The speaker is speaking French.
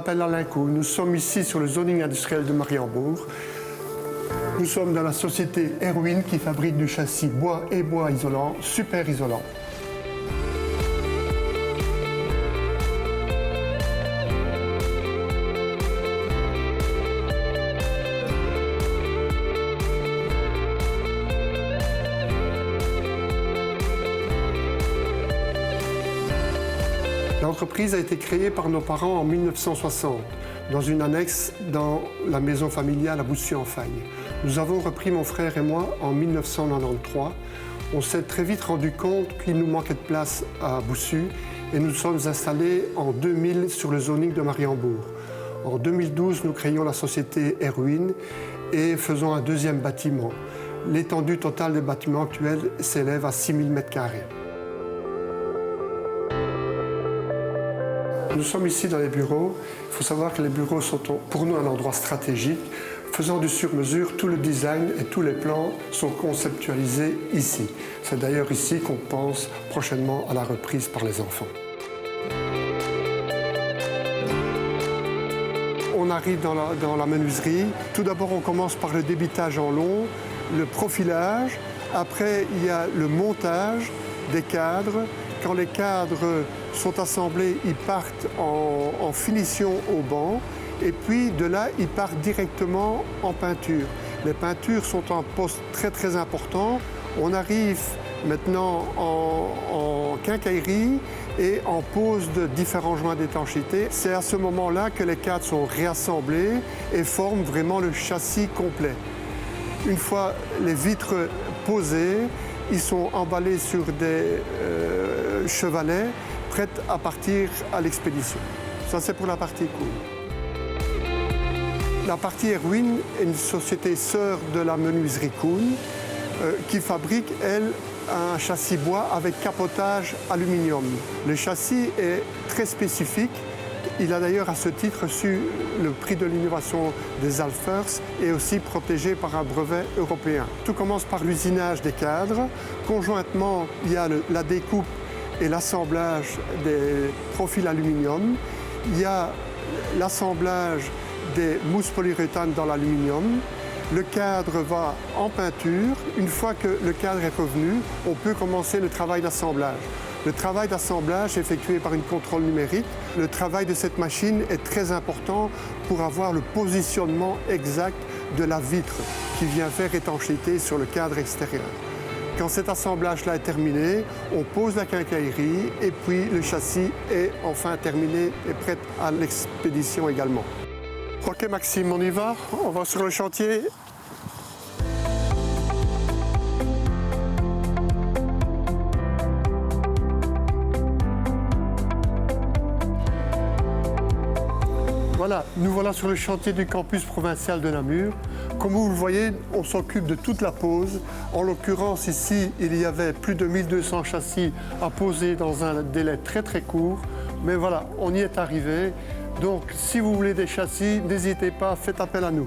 m'appelle Alain Kuhn. Nous sommes ici sur le zoning industriel de Mariembourg. Nous sommes dans la société Erwin qui fabrique du châssis bois et bois isolant, super isolant. L'entreprise a été créée par nos parents en 1960, dans une annexe dans la maison familiale à Boussy-en-Fagne. Nous avons repris, mon frère et moi, en 1993. On s'est très vite rendu compte qu'il nous manquait de place à Boussy et nous sommes installés en 2000 sur le zoning de Mariembourg. En 2012, nous créons la société Erwin et faisons un deuxième bâtiment. L'étendue totale des bâtiments actuels s'élève à 6000 m². Nous sommes ici dans les bureaux. Il faut savoir que les bureaux sont pour nous un endroit stratégique. Faisant du sur-mesure, tout le design et tous les plans sont conceptualisés ici. C'est d'ailleurs ici qu'on pense prochainement à la reprise par les enfants. On arrive dans la menuiserie. Tout d'abord, on commence par le débitage en long, le profilage. Après, il y a le montage des cadres. Quand les cadres sont assemblés, ils partent en finition au banc et puis de là, ils partent directement en peinture. Les peintures sont un poste très important. On arrive maintenant en quincaillerie et en pose de différents joints d'étanchéité. C'est à ce moment-là que les cadres sont réassemblés et forment vraiment le châssis complet. Une fois les vitres posées, ils sont emballés sur des chevalets, prêts à partir à l'expédition. Ça, c'est pour la partie Kuhn. La partie Erwin est une société sœur de la menuiserie Kuhn qui fabrique, elle, un châssis bois avec capotage aluminium. Le châssis est très spécifique. Il a d'ailleurs à ce titre reçu le prix de l'innovation des Alfers et aussi protégé par un brevet européen. Tout commence par l'usinage des cadres. Conjointement, il y a la découpe et l'assemblage des profils aluminium. Il y a l'assemblage des mousses polyuréthane dans l'aluminium. Le cadre va en peinture. Une fois que le cadre est revenu, on peut commencer le travail d'assemblage. Le travail d'assemblage est effectué par une contrôle numérique. Le travail de cette machine est très important pour avoir le positionnement exact de la vitre qui vient faire étanchéité sur le cadre extérieur. Quand cet assemblage-là est terminé, on pose la quincaillerie et puis le châssis est enfin terminé et prêt à l'expédition également. Ok Maxime, on y va? On va sur le chantier. Voilà, nous voilà sur le chantier du campus provincial de Namur. Comme vous le voyez, on s'occupe de toute la pose. En l'occurrence, ici, il y avait plus de 1200 châssis à poser dans un délai très court. Mais voilà, on y est arrivé. Donc, si vous voulez des châssis, n'hésitez pas, faites appel à nous.